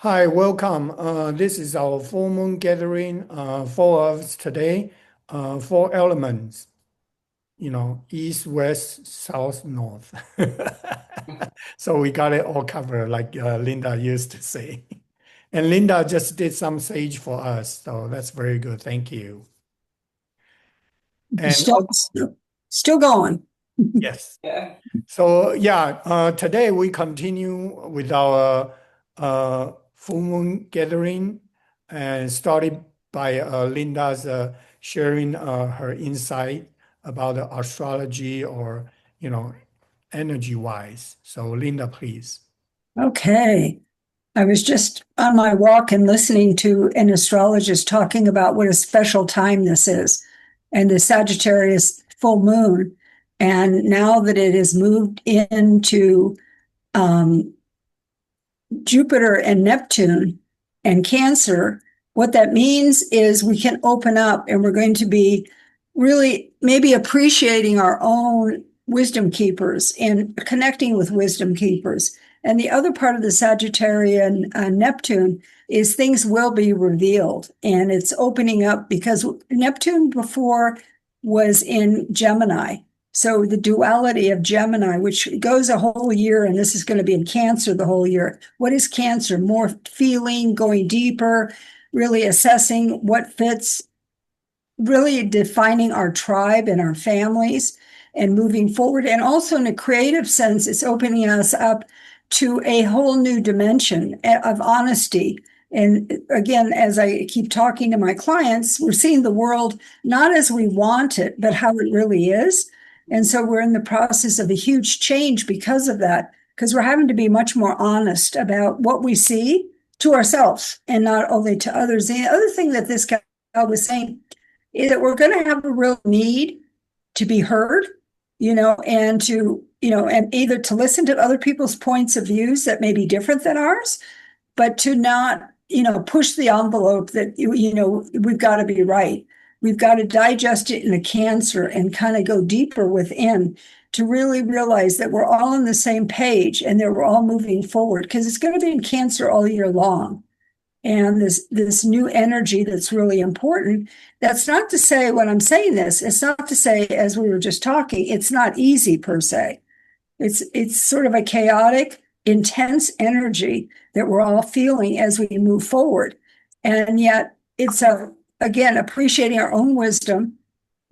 Hi, welcome. This is our full moon gathering. Four of us today. Four elements. East, west, south, north. So we got it all covered, like Linda used to say. And Linda just did some sage for us, so that's very good. Thank you. And Still going. yes. So yeah, today we continue with our full moon gathering, and started by Linda's sharing her insight about the astrology or energy wise. So Linda, please. Okay. I was just on my walk and listening to an astrologist talking about what a special time this is and the Sagittarius full moon. And now that it has moved into um, Jupiter and Neptune and Cancer, what that means is we can open up and we're going to be really maybe appreciating our own wisdom keepers and connecting with wisdom keepers. And the other part of the Sagittarian Neptune is things will be revealed, and it's opening up because Neptune before was in Gemini. So the duality of Gemini, which goes a whole year, and this is going to be in Cancer the whole year. What is Cancer? More feeling, going deeper, really assessing what fits, really defining our tribe and our families and moving forward. And also in a creative sense, it's opening us up to a whole new dimension of honesty. And again, as I keep talking to my clients, we're seeing the world not as we want it, but how it really is. And so we're in the process of a huge change because of that, because we're having to be much more honest about what we see to ourselves and not only to others. And the other thing that this guy was saying is that we're going to have a real need to be heard, and and either to listen to other people's points of views that may be different than ours, but to not, push the envelope that, we've got to be right. We've got to digest it in a Cancer and kind of go deeper within to really realize that we're all on the same page and that we're all moving forward, because it's going to be in Cancer all year long. And this new energy that's really important. That's not to say, when I'm saying this, it's not to say, as we were just talking, it's not easy per se. It's sort of a chaotic, intense energy that we're all feeling as we move forward. And yet it's again, appreciating our own wisdom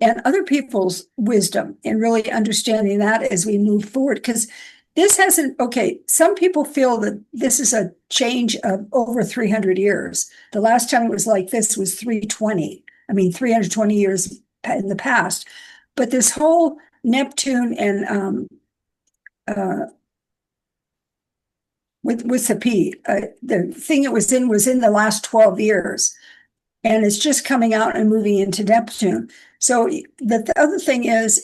and other people's wisdom and really understanding that as we move forward. Because this hasn't, okay, some people feel that this is a change of over 300 years. The last time it was like this was 320. I mean, 320 years in the past. But this whole Neptune and with the P, the thing it was in the last 12 years. And it's just coming out and moving into Neptune. So the other thing is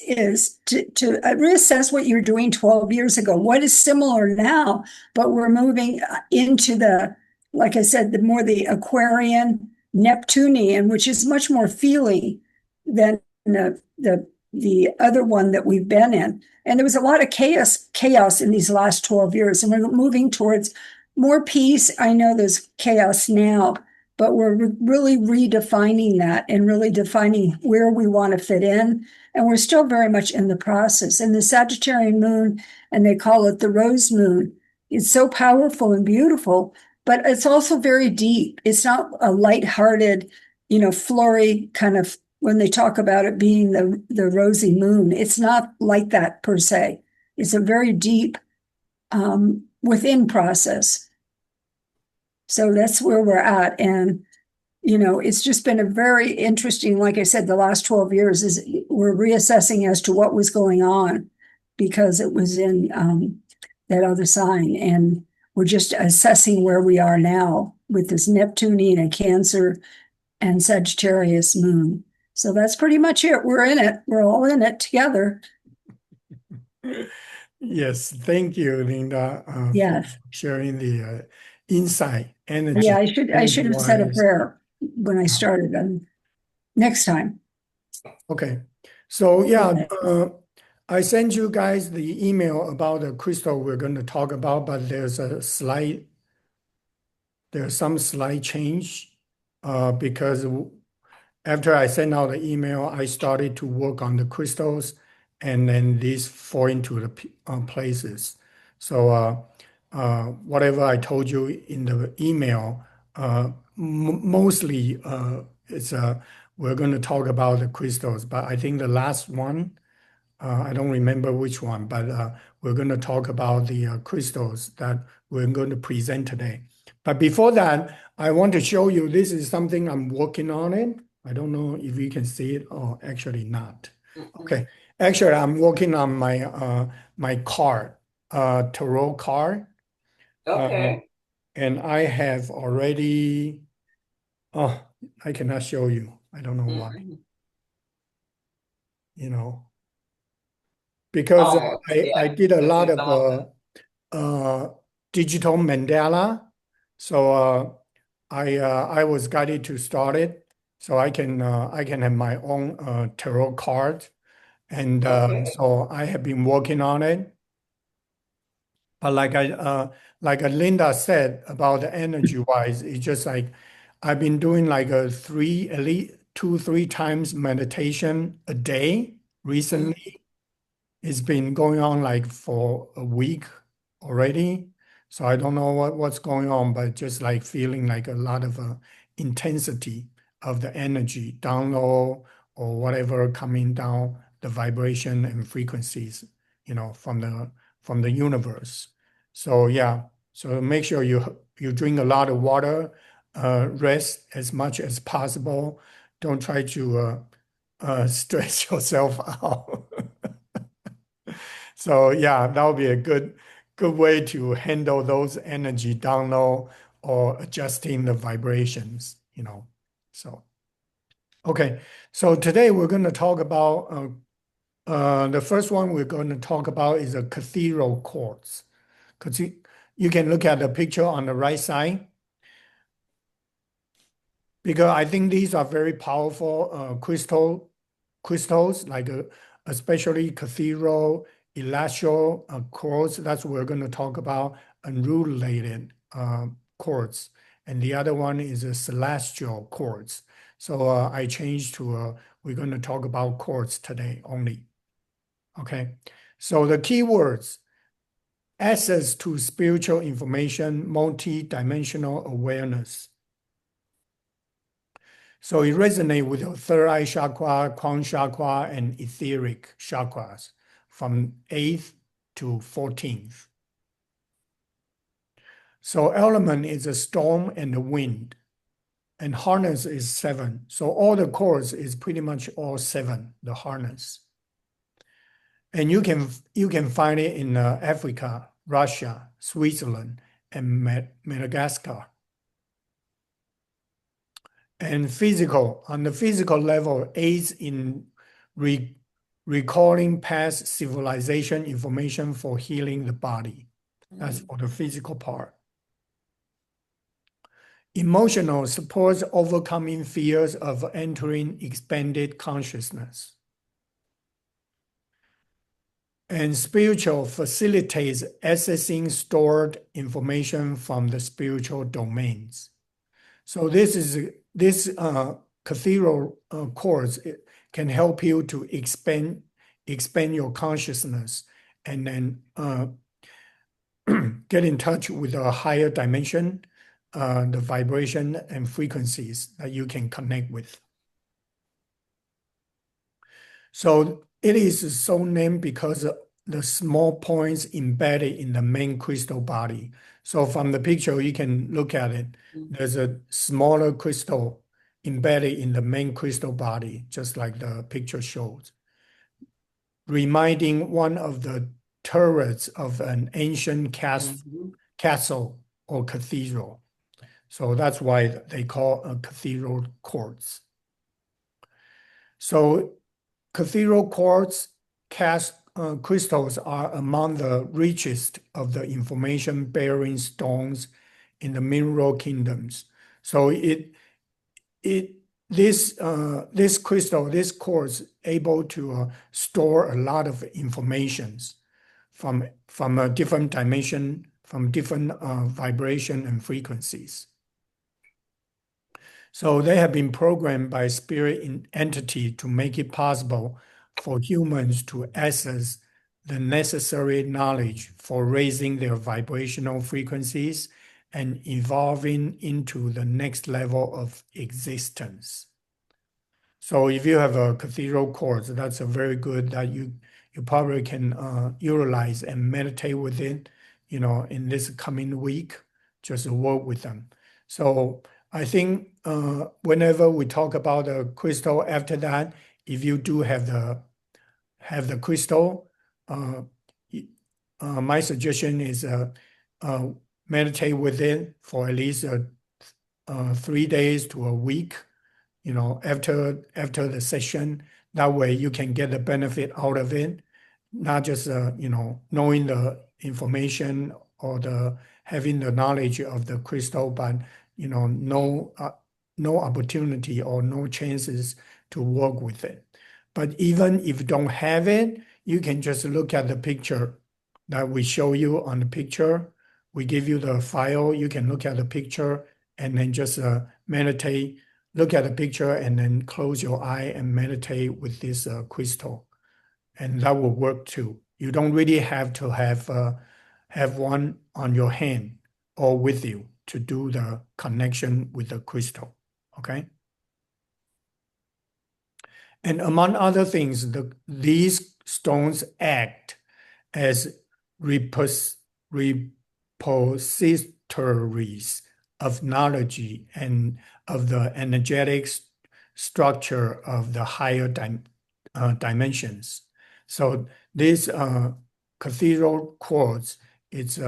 to reassess what you're doing 12 years ago. What is similar now, but we're moving into the, like I said, the more the Aquarian, Neptunian, which is much more feeling than the other one that we've been in. And there was a lot of chaos in these last 12 years, and we're moving towards more peace. I know there's chaos now, but we're really redefining that and really defining where we want to fit in. And we're still very much in the process. And the Sagittarian moon, and they call it the rose moon, it's so powerful and beautiful, but it's also very deep. It's not a lighthearted, flurry kind of, when they talk about it being the rosy moon. It's not like that per se. It's a very deep within process. So that's where we're at. And, it's just been a very interesting, like I said, the last 12 years is we're reassessing as to what was going on because it was in that other sign. And we're just assessing where we are now with this Neptunian and Cancer and Sagittarius moon. So that's pretty much it. We're in it. We're all in it together. Yes, thank you, Linda, for Yes. sharing the insight, energy, Yeah, I should have said a wise. prayer when I started. Next time. Okay, so yeah, Okay. I sent you guys the email about the crystal we're going to talk about, but there's a slight there's some slight change because after I sent out the email, I started to work on the crystals, and then these fall into the places. So whatever I told you in the email, mostly it's we're going to talk about the crystals, but I think the last one, I don't remember which one, but we're going to talk about the crystals that we're going to present today. But before that, I want to show you this is something I'm working on it. I don't know if you can see it or actually not. Okay, actually I'm working on my card, tarot card, uh, Okay. and I have already. Oh, I cannot show you. I don't know why. Mhm. You know, because Oh, I yeah. did a I lot see of some of them. digital mandala. So I was guided to start it, so I can have my own tarot card, and Okay. so I have been working on it. But like Linda said about the energy wise, it's just like I've been doing like a three at least 2 3 times meditation a day Mhm. recently. It's been going on like for a week already. So I don't know what's going on, but just like feeling like a lot of intensity of the energy download or whatever coming down the vibration and frequencies, from the universe. So yeah, so make sure you drink a lot of water, rest as much as possible. Don't try to stress yourself out. So yeah, that would be a good way to handle those energy download or adjusting the vibrations. So okay, so today we're going to talk about the first one we're going to talk about is a cathedral quartz. Because you can look at the picture on the right side because I think these are very powerful crystals, like especially cathedral, elestial quartz. That's what we're going to talk about, and rutilated quartz. And the other one is a celestial quartz. So I changed to we're going to talk about quartz today only. Okay. So the keywords: access to spiritual information, multi-dimensional awareness. So it resonates with your third eye chakra, crown chakra, and etheric chakras from 8th to 14th. So element is a storm and the wind, and harness is 7. So all the chords is pretty much all 7, the harness. And you can find it in Africa, Russia, Switzerland, and Madagascar. And on the physical level, aids in re recalling past civilization information for healing the body. That's Mhm. for the physical part. Emotional supports overcoming fears of entering expanded consciousness. And spiritual facilitates accessing stored information from the spiritual domains. So this cathedral course can help you to expand your consciousness, and then get in touch with a higher dimension, the vibration and frequencies that you can connect with. So it is so named because of the small points embedded in the main crystal body. So from the picture, you can look at it. Mhm. There's a smaller crystal embedded in the main crystal body, just like the picture shows, reminding one of the turrets of an ancient Mhm. castle or cathedral. So that's why they call a cathedral quartz. So cathedral quartz crystals are among the richest of the information-bearing stones in the mineral kingdoms. So it this crystal, this quartz, able to store a lot of informations from a different dimension, from different vibration and frequencies. So they have been programmed by entity to make it possible for humans to access the necessary knowledge for raising their vibrational frequencies and evolving into the next level of existence. So if you have a cathedral quartz, that's a very good that you probably can utilize and meditate with it, in this coming week, just work with them. So I think whenever we talk about the crystal after that, if you do have the crystal, uh, my suggestion is uh, meditate with it for at least 3 days to a week, after the session. That way you can get the benefit out of it, not just knowing the information or the having the knowledge of the crystal, but no opportunity or no chances to work with it. But even if you don't have it, you can just look at the picture that we show you on the picture. We give you the file, you can look at the picture and then just meditate, look at the picture and then close your eye and meditate with this crystal. And that will work too. You don't really have to have one on your hand or with you to do the connection with the crystal. Okay. And among other things, these stones act as repositories of knowledge and of the energetic structure of the higher dimensions. So this cathedral quartz is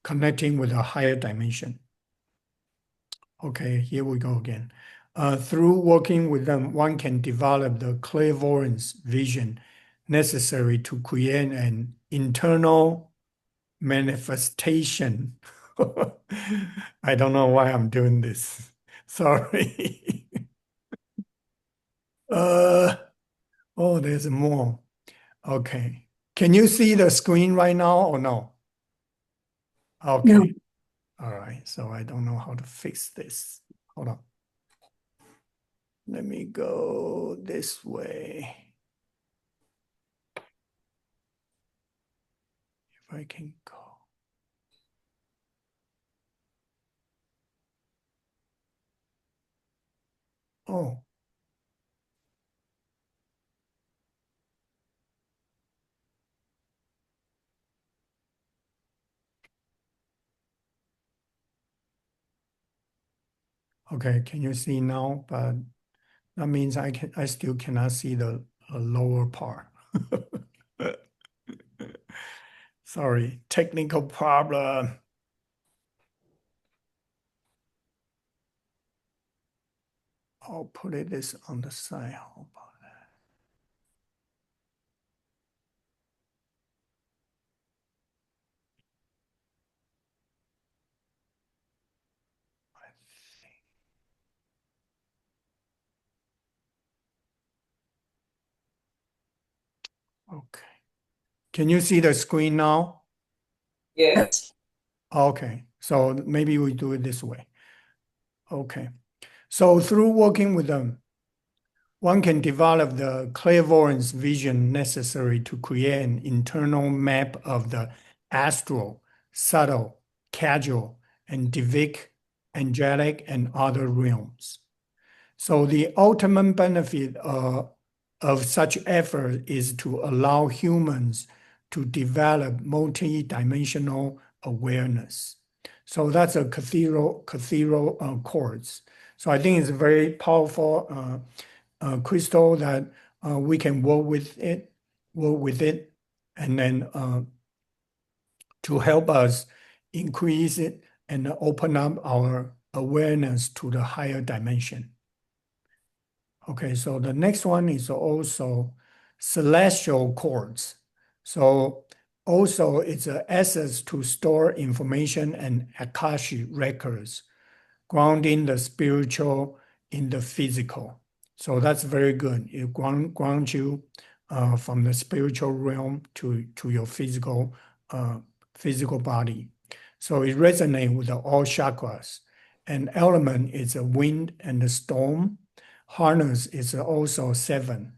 connecting with a higher dimension. Okay, here we go again. Through working with them, one can develop the clairvoyance vision necessary to create an internal manifestation. I don't know why I'm doing this. Sorry. uh, oh, there's more. Okay. Can you see the screen right now or no? No, Okay. All right. So I don't know how to fix this. Hold on. Let me go this way. If I can go. Oh, okay. Can you see now? But that means I still cannot see the lower part. Sorry, technical problem. I'll put this on the side. How about that? I think. Okay. Can you see the screen now? yes. Okay. So maybe we do it this way. Okay. So through working with them, one can develop the clairvoyance vision necessary to create an internal map of the astral, subtle, casual, and divic, angelic, and other realms. So the ultimate benefit of such effort is to allow humans to develop multi-dimensional awareness. So that's a cathedral quartz. So I think it's a very powerful crystal that we can work with it, and then to help us increase it and open up our awareness to the higher dimension. Okay, so the next one is also celestial quartz. So also it's an access to store information and Akashic records, grounding the spiritual in the physical. So that's very good. It grounds you from the spiritual realm to your physical body. So it resonates with all chakras and element is a wind and the storm. Harness is also 7,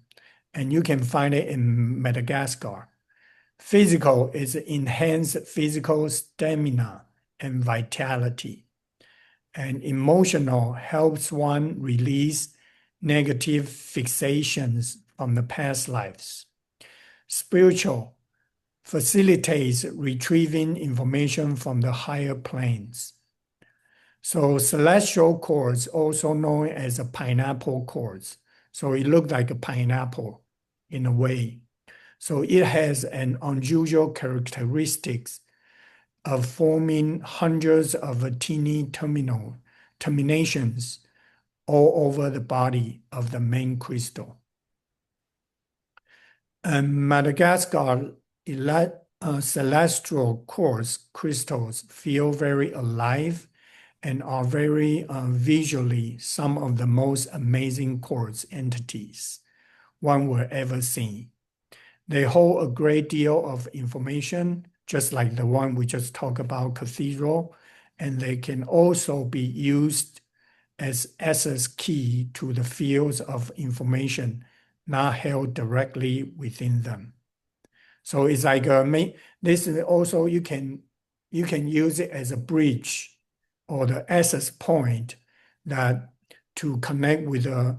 and you can find it in Madagascar. Physical is enhanced physical stamina and vitality. And emotional helps one release negative fixations from the past lives. Spiritual facilitates retrieving information from the higher planes. So celestial quartz, also known as a pineapple quartz. So it looks like a pineapple in a way. So it has an unusual characteristics of forming hundreds of teeny terminations all over the body of the main crystal. And Madagascar celestial quartz crystals feel very alive and are very visually some of the most amazing quartz entities one will ever see. They hold a great deal of information, just like the one we just talked about, Cathedral, and they can also be used as access key to the fields of information not held directly within them. So it's like this is also you can use it as a bridge or the access point that to connect with the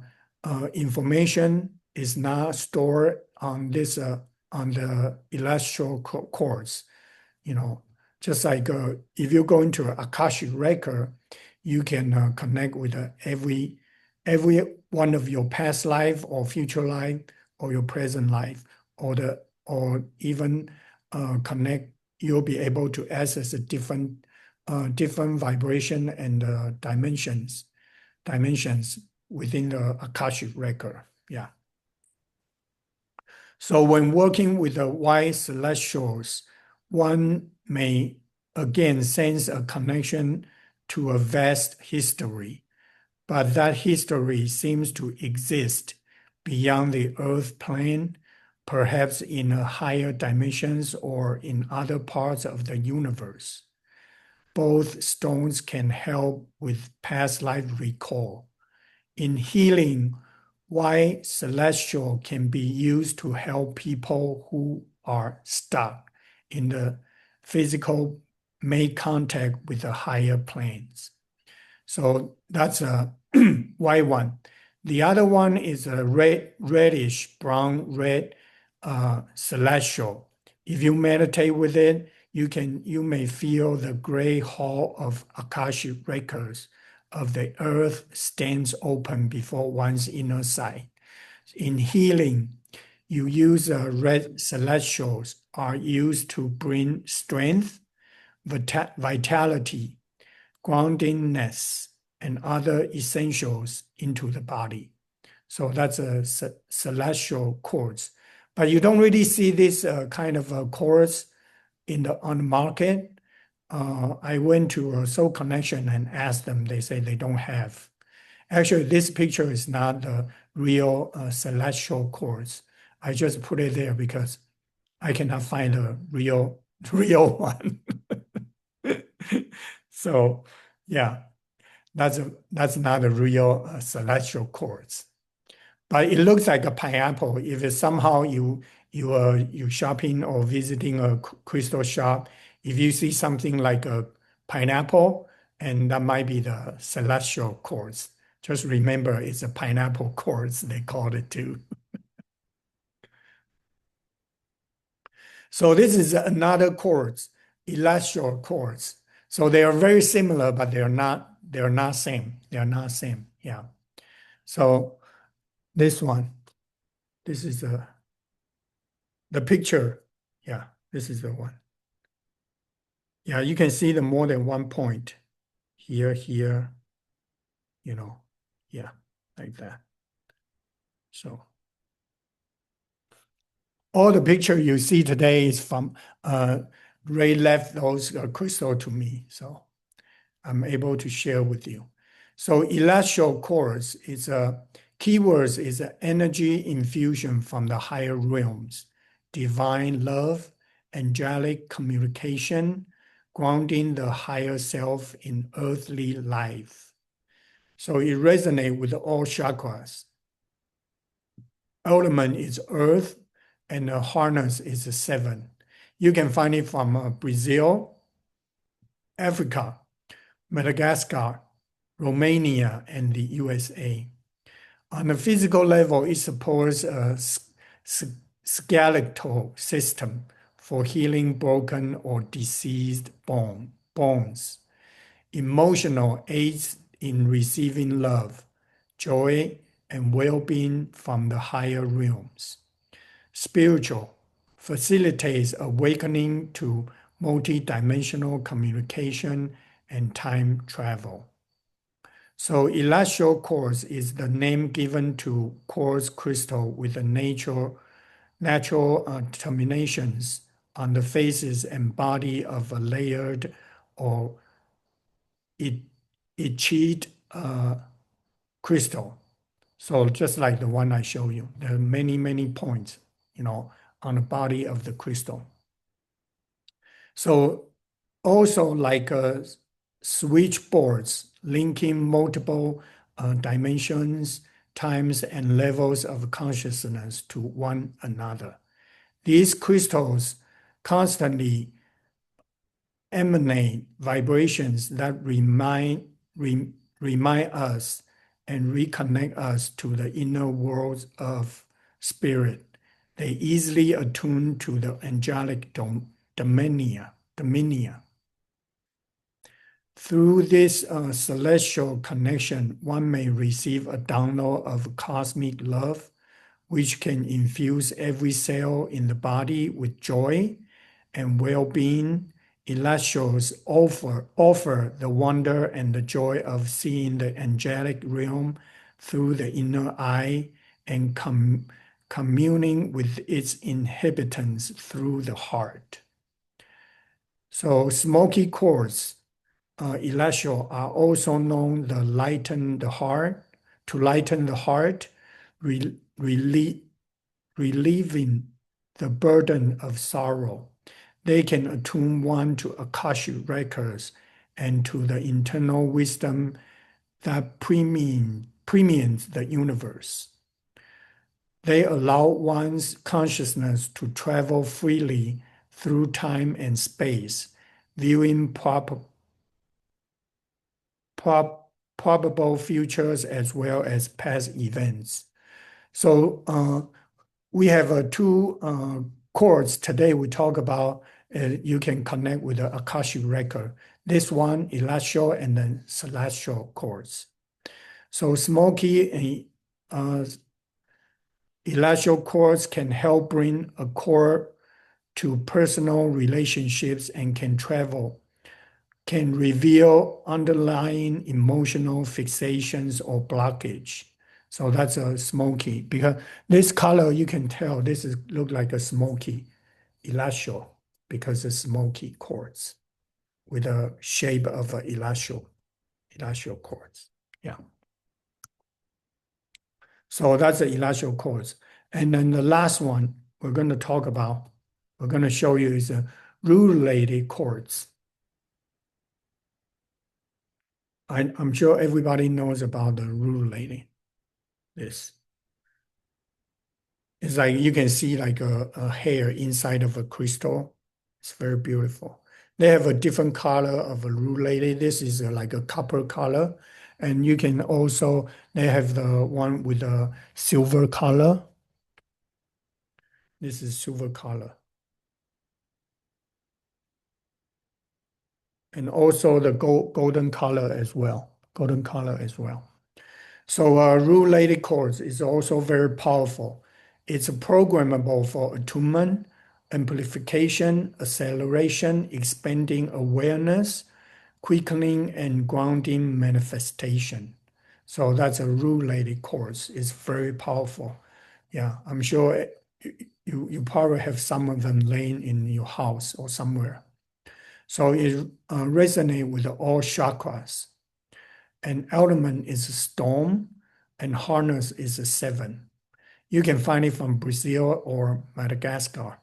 information is not stored on this on the Elestial quartz. Just like if you go into an Akashic record, you can connect with every one of your past life or future life or your present life or even connect. You'll be able to access a different vibration and dimensions within the Akashic record. Yeah. So when working with the white celestials, one may again sense a connection to a vast history, but that history seems to exist beyond the earth plane, perhaps in a higher dimensions or in other parts of the universe. Both stones can help with past life recall. In healing, white celestial can be used to help people who are stuck in the physical, make contact with the higher planes. So that's a white one. The other one is a reddish, brown, red celestial. If you meditate with it, you may feel the gray hall of Akashic records of the earth stands open before one's inner sight. In healing, you use red celestials are used to bring strength, vitality, groundingness, and other essentials into the body. So that's a celestial quartz. But you don't really see this kind of quartz on the market. I went to a Soul Connection and asked them. They say they don't have. Actually, this picture is not the real celestial quartz. I just put it there because I cannot find a real one. So, yeah, that's not a real celestial quartz. But it looks like a pineapple. If it's somehow you shopping or visiting a crystal shop, if you see something like a pineapple, and that might be the celestial quartz. Just remember, it's a pineapple quartz, they called it too. So this is another quartz, Elestial quartz. So they are very similar, but they're not same. They're not same. Yeah. So this one, this is the picture. Yeah, this is the one. Yeah, you can see the more than one point here, yeah, like that. So all the picture you see today is from Ray left those crystal to me, so I'm able to share with you. So Elestial quartz is keywords is energy infusion from the higher realms, divine love, angelic communication, grounding the higher self in earthly life. So it resonates with all chakras. Element is earth, and the harness is 7. You can find it from Brazil, Africa, Madagascar, Romania, and the USA. On a physical level, it supports a skeletal system for healing broken or diseased bones. Emotional aids in receiving love, joy, and well-being from the higher realms. Spiritual facilitates awakening to multidimensional communication and time travel. So Elestial quartz is the name given to quartz crystal with the natural terminations on the faces and body of a layered or etched crystal. So just like the one I show you, there are many, many points, on the body of the crystal. So also like switchboards linking multiple dimensions, times, and levels of consciousness to one another. These crystals constantly emanate vibrations that remind us and reconnect us to the inner worlds of spirit. They easily attune to the angelic dominia. Through this celestial connection, one may receive a download of cosmic love, which can infuse every cell in the body with joy and well-being. Elestials offer the wonder and the joy of seeing the angelic realm through the inner eye and communing with its inhabitants through the heart. So smoky quartz, Elestial are also known to lighten the heart, re- relie- relieving the burden of sorrow. They can attune one to Akashic records and to the internal wisdom that permeates the universe. They allow one's consciousness to travel freely through time and space, viewing probable futures as well as past events. So we have two chords today. We talk about you can connect with the Akashic record. This one, Elestial and then Celestial chords. So smoky and Elestial chords can help bring a chord to personal relationships and can reveal underlying emotional fixations or blockage. So that's a smoky, because this color you can tell this is look like a smoky elastio because it's smoky quartz with a shape of an elastio quartz. Yeah. So that's the elastio quartz. And then the last one we're going to talk about, we're going to show you is a rutilated quartz. I'm sure everybody knows about the rutilated. This. It's like you can see like a hair inside of a crystal. It's very beautiful. They have a different color of a rutilated. This is like a copper color. And you can also, they have the one with a silver color. This is silver color. And also the golden color as well. Golden color as well. So rutilated quartz is also very powerful. It's programmable for attunement, amplification, acceleration, expanding awareness, quickening, and grounding manifestation. So that's a rutilated quartz. It's very powerful. Yeah, I'm sure you probably have some of them laying in your house or somewhere. So it resonates with all chakras. An element is a storm, and harness is a 7. You can find it from Brazil or Madagascar.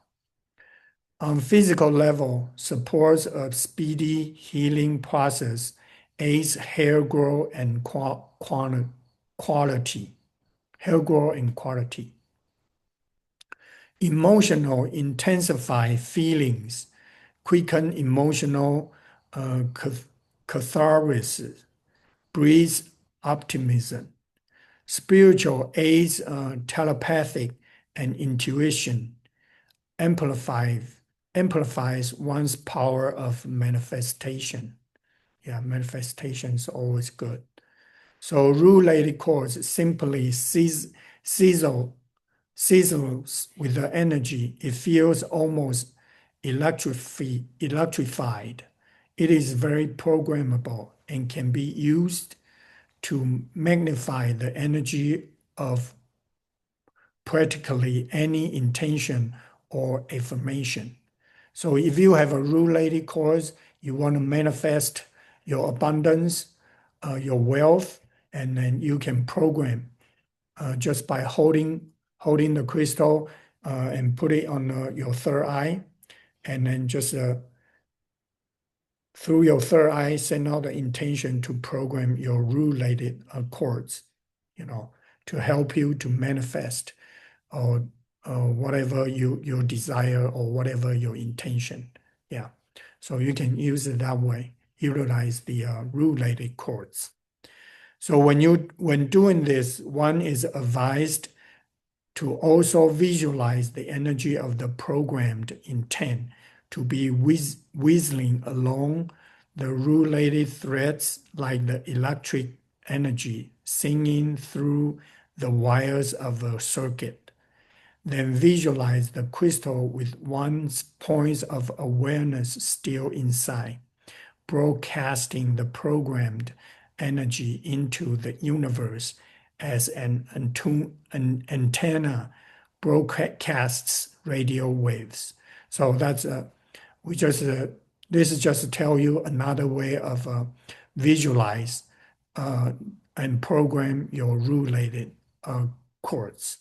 On physical level, supports a speedy healing process, aids hair growth and quality, hair growth and quality. Emotional, intensify feelings, quicken emotional catharsis, breeds optimism. Spiritual aids telepathic and intuition, amplifies one's power of manifestation. Yeah, manifestation is always good. So rulated quartz simply sizzles with the energy. It feels almost electrified. It is very programmable and can be used to magnify the energy of practically any intention or affirmation. So if you have a rulated quartz, you want to manifest your abundance, your wealth, and then you can program just by holding the crystal and put it on your third eye, and then just through your third eye send out the intention to program your rulated quartz, to help you to manifest or whatever your desire or whatever your intention. Yeah, so you can use it that way. Utilize the rulated quartz. So when doing this, one is advised to also visualize the energy of the programmed intent to be whistling along the rulated threads like the electric energy singing through the wires of a circuit. Then visualize the crystal with one's points of awareness still inside, broadcasting the programmed energy into the universe as an antenna broadcasts radio waves. So that's we just this is just to tell you another way of visualize and program your rulated quartz.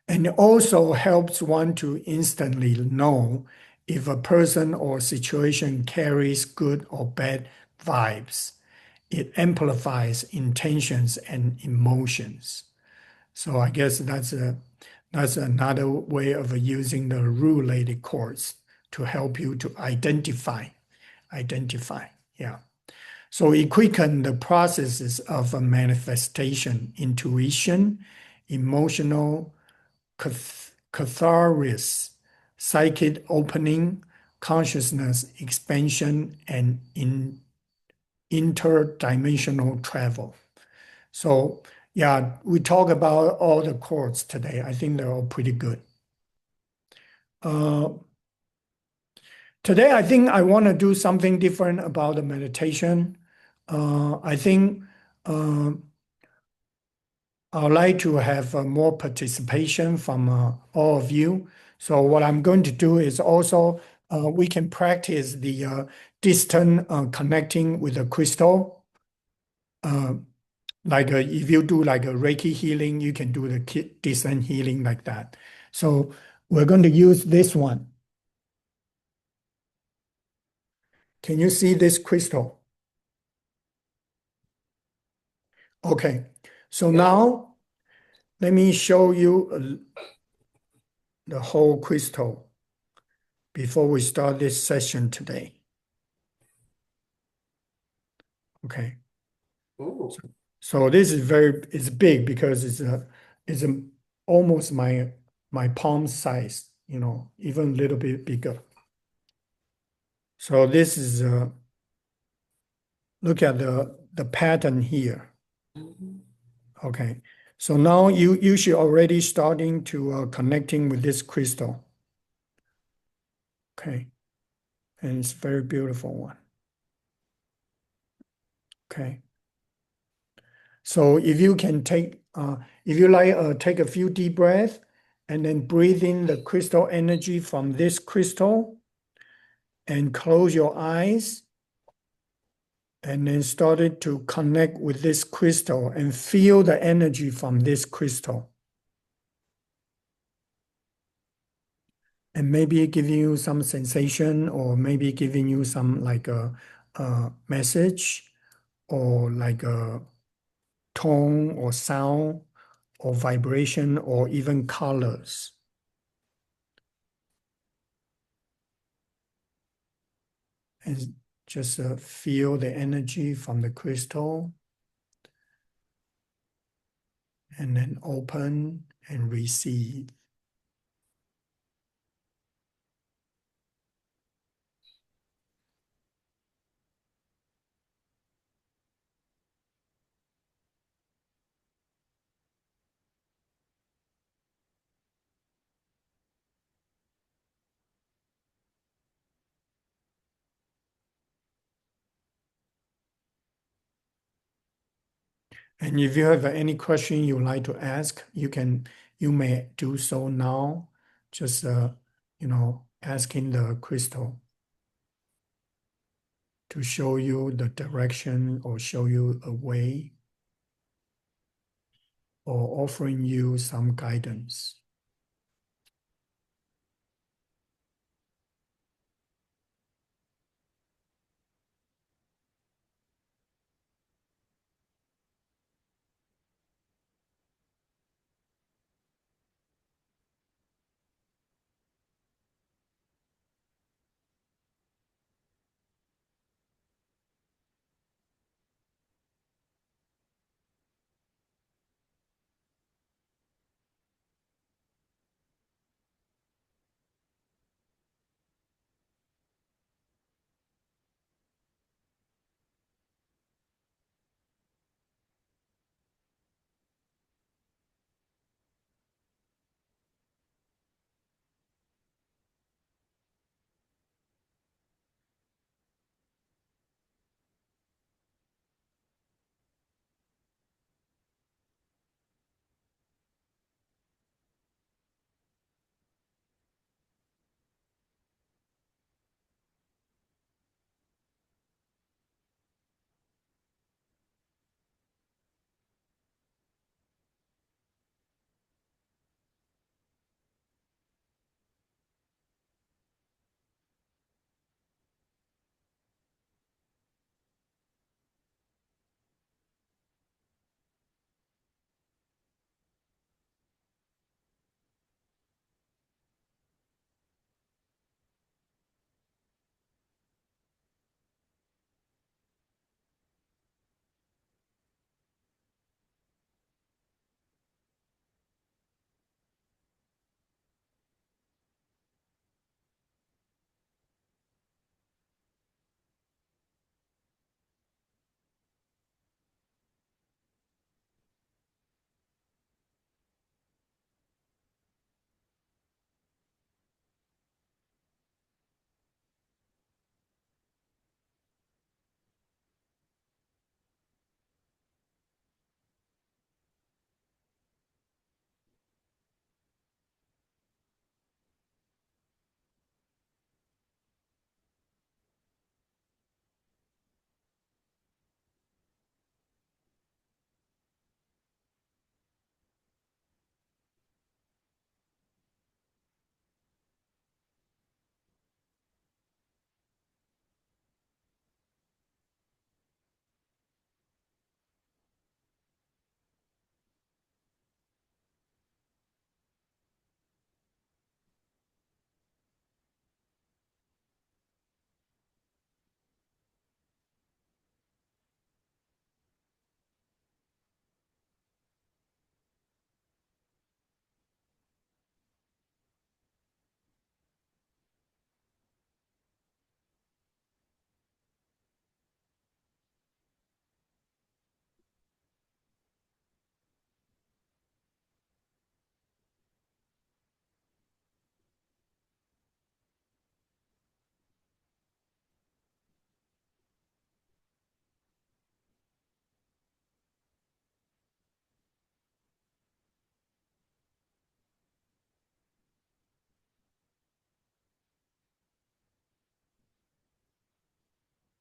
And it also helps one to instantly know if a person or situation carries good or bad vibes. It amplifies intentions and emotions. So I guess that's another way of using the rulated quartz to help you to identify. Yeah. So it quickens the processes of a manifestation, intuition, emotional catharsis, psychic opening, consciousness expansion, and interdimensional travel. So yeah, we talk about all the quartz today. I think they're all pretty good. Today, I think I want to do something different about the meditation. I think I'd like to have more participation from all of you. So what I'm going to do is also we can practice the distant connecting with the crystal. Like if you do like a Reiki healing, you can do the distant healing like that. So we're going to use this one. Can you see this crystal? Okay. So now let me show you the whole crystal before we start this session today. Okay. Ooh. So this is it's big because it's almost my palm size, even a little bit bigger. So this is look at the pattern here. Mhm. Okay. So now you should already starting to connecting with this crystal. Okay. And it's a very beautiful one. Okay. So if you can if you like, take a few deep breaths and then breathe in the crystal energy from this crystal and close your eyes and then started to connect with this crystal and feel the energy from this crystal. and maybe giving you some sensation, or maybe giving you some like a message, or like a tone or sound or vibration or even colors. And just feel the energy from the crystal and then open and receive. And if you have any question you would like to ask, you may do so now. Just asking the crystal to show you the direction or show you a way or offering you some guidance.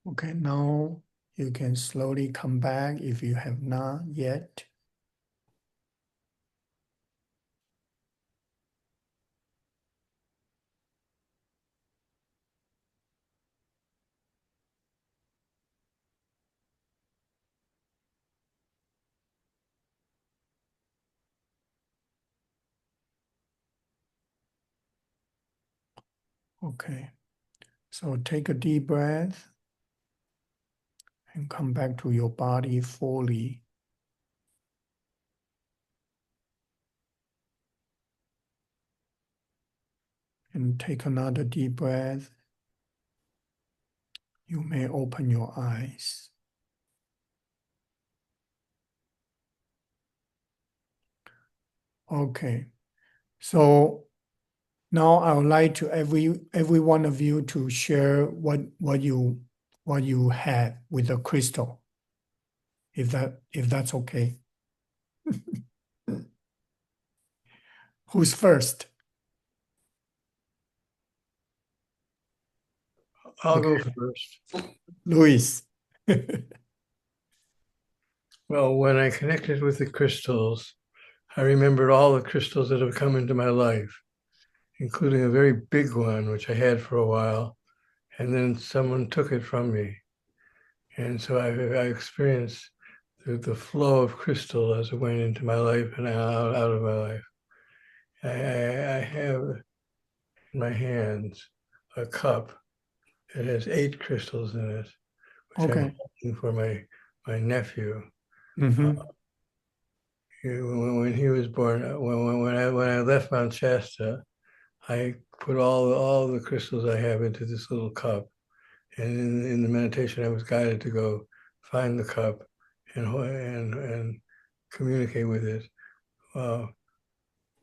Okay, now you can slowly come back if you have not yet. Okay. So take a deep breath and come back to your body fully. And take another deep breath. You may open your eyes. Okay. So now I would like to every one of you to share what you have with the crystal, if that's okay. Who's first? I'll Okay. go first. Luis. Well, when I connected with the crystals, I remembered all the crystals that have come into my life, including a very big one, which I had for a while, and then someone took it from me. And so I experienced the flow of crystal as it went into my life and out of my life. I have in my hands a cup that has 8 crystals in it, which I'm Okay. holding for my nephew. Mm-hmm. When he was born, when I left Mount Shasta, I put all the crystals I have into this little cup, and in the meditation, I was guided to go find the cup and communicate with it. Uh,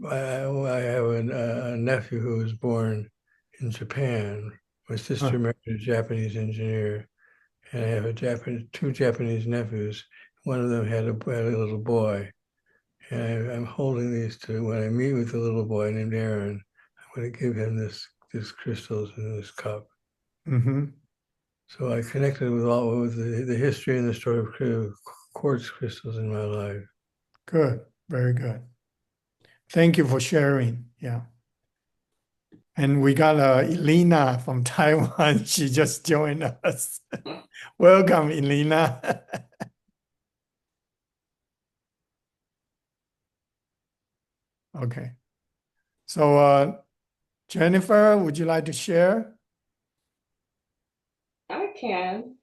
I have a nephew who was born in Japan. My sister married a Japanese engineer, and I have two Japanese nephews. One of them had a little boy. And I'm holding these two. When I meet with the little boy named Aaron, I'm going to give him this crystals in this cup. Mm-hmm. So I connected with the history and the story of quartz crystals in my life. Good. Very good. Thank you for sharing. Yeah. And we got Elena from Taiwan. She just joined us. Welcome, Elena. Okay. So, Jennifer, would you like to share? I can.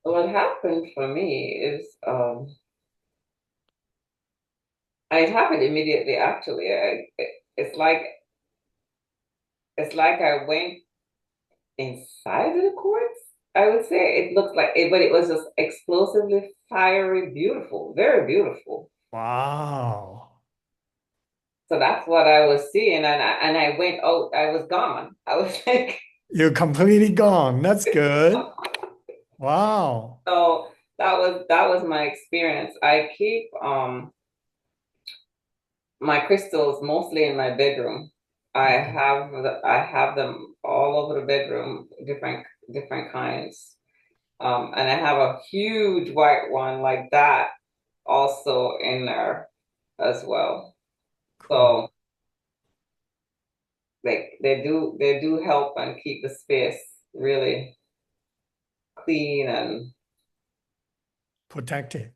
What happened for me is it happened immediately actually. It's like I went inside of the quartz. I would say it looked like it, but it was just explosively fiery, beautiful, very beautiful. Wow. So that's what I was seeing, and I went out. I was gone. I was like, You're completely gone. That's good. Wow. so that was my experience. I keep my crystals mostly in my bedroom. I have them all over the bedroom, different kinds. And I have a huge white one like that also in there as well. Cool. So they do help and keep the space really clean and Protected.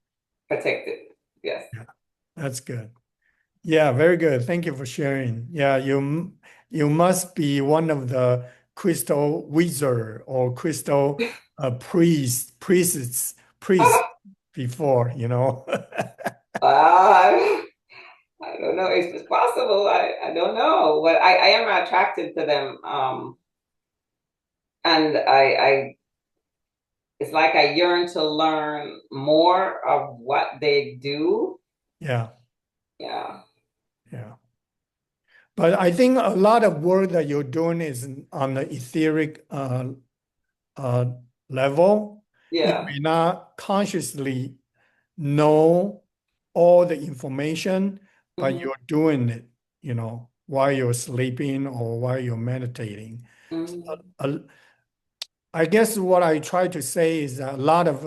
protected. Yes. Yeah, that's good. Yeah, very good. Thank you for sharing. Yeah, you must be one of the crystal wizard or crystal priests before, you know. Uh, I don't know if it's possible. I don't know. But I am attracted to them. And I it's like I yearn to learn more of what they do. Yeah, Yeah. yeah. But I think a lot of work that you're doing is on the etheric uh, level. You Yeah. may not consciously know all the information, but Hmm. you're doing it, while you're sleeping or while you're meditating. Hmm. Uh, I guess what I try to say is a lot of,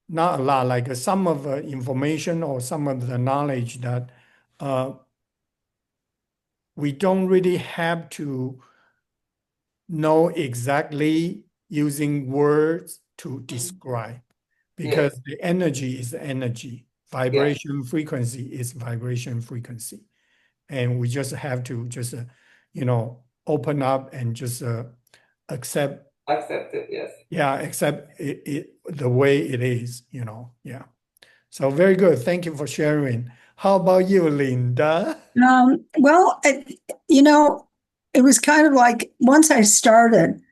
not a lot, like some of the information or some of the knowledge that uh, we don't really have to know exactly using words to describe Yes. because the energy is energy, Yes. vibration frequency is vibration frequency. And we just have to just, you know, open up and just accept. Accept it, yes. Yeah, accept it the way it is, Yeah. So very good. Thank you for sharing. How about you, Linda? Well, it was kind of like once I started,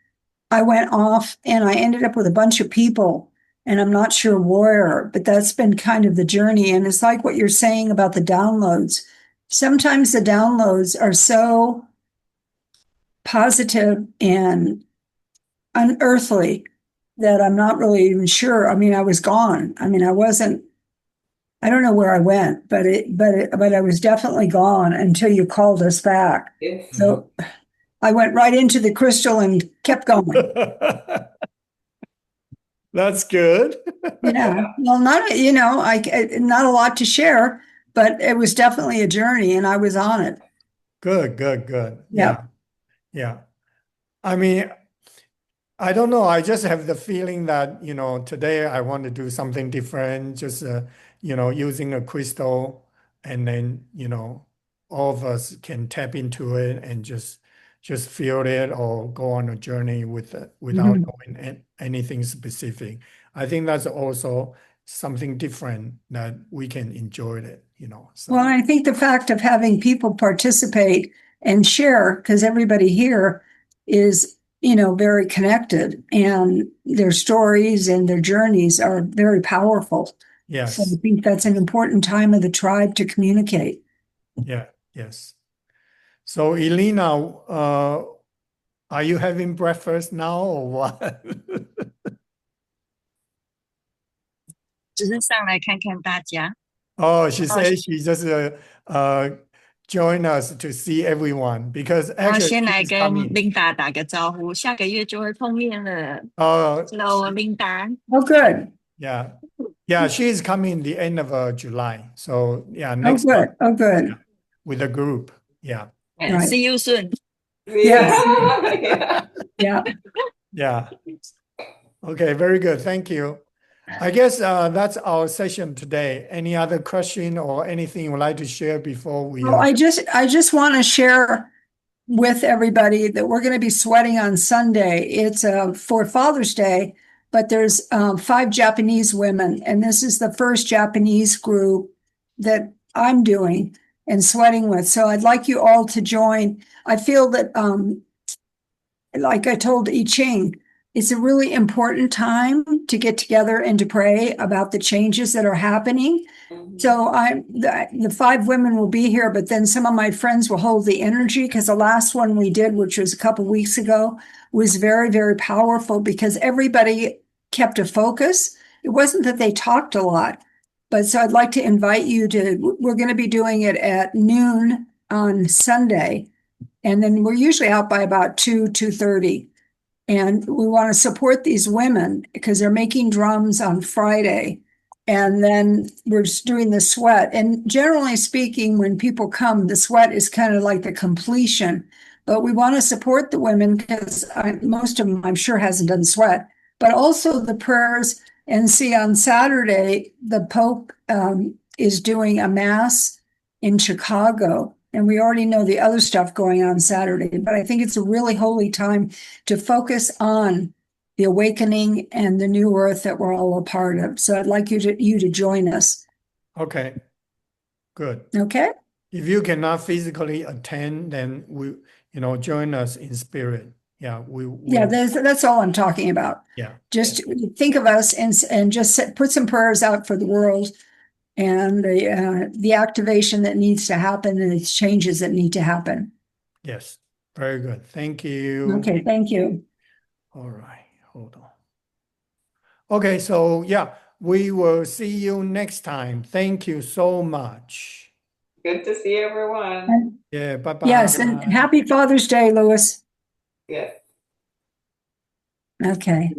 I went off and I ended up with a bunch of people, and I'm not sure where, but that's been kind of the journey. And it's like what you're saying about the downloads. Sometimes the downloads are so positive and unearthly that I'm not really even sure. I mean, I was gone. I mean, I don't know where I went, but I was definitely gone until you called us back. Yes. So I went right into the crystal and kept going. That's good. Yeah. Well, not a lot to share, but it was definitely a journey and I was on it. Good, good, good. Yeah. Yeah. I mean, I don't know. I just have the feeling that, today I want to do something different, just, using a crystal, and then, all of us can tap into it and just feel it or go on a journey with it without Mhm. knowing anything specific. I think that's also something different that we can enjoy it. So Well, I think the fact of having people participate and share, because everybody here is, very connected and their stories and their journeys are very powerful. So I yes, think that's an important time of the tribe to communicate. yeah, yes. So Elena, are you having breakfast now or what? 只是上来看看大家。Oh, she says she just uh join us to see everyone because 然后 actually 先 she 来 is 跟 coming. 琳达打个招呼，下个月就会碰面了。Uh, Hello，琳达。Oh, good. yeah, yeah, she is coming the end of July. So yeah, Oh, next month good. Oh, good. with a group. Yeah, Right. See you soon。 Yes. Yeah. Yeah. yeah. Okay, very good. Thank you. I guess that's our session today. Any other question or anything you would like to share before we? Well, I just want to share with everybody that we're going to be sweating on Sunday. It's for Father's Day, but there's 5 Japanese women, and this is the first Japanese group that I'm doing and sweating with. So I'd like you all to join. I feel that, like I told Yicheng, it's a really important time to get together and to pray about the changes that are happening. So the 5 women will be here, but then some of my friends will hold the energy because the last one we did, which was a couple weeks ago, was very, very powerful because everybody kept a focus. It wasn't that they talked a lot, but so I'd like to invite you we're going to be doing it at noon on Sunday. And then we're usually out by about 2:30. And we want to support these women because they're making drums on Friday. And then we're just doing the sweat. And generally speaking, when people come, the sweat is kind of like the completion. But we want to support the women because most of them, I'm sure, hasn't done sweat. But also the prayers. And see, on Saturday, the Pope is doing a mass in Chicago. And we already know the other stuff going on Saturday. But I think it's a really holy time to focus on the awakening and the new earth that we're all a part of. So I'd like you to join us. Okay, good. Okay. If you cannot physically attend, then join us in spirit. Yeah, Yeah, that's all I'm talking about. Yeah. Just think of us and just put some prayers out for the world and the activation that needs to happen and the changes that need to happen. Yes, very good. Thank you. Okay, thank you. All right, hold on. Okay, so yeah, we will see you next time. Thank you so much. Good to see everyone. Yeah, bye-bye. Yes, and happy Father's Day, Louis. Yes. Okay.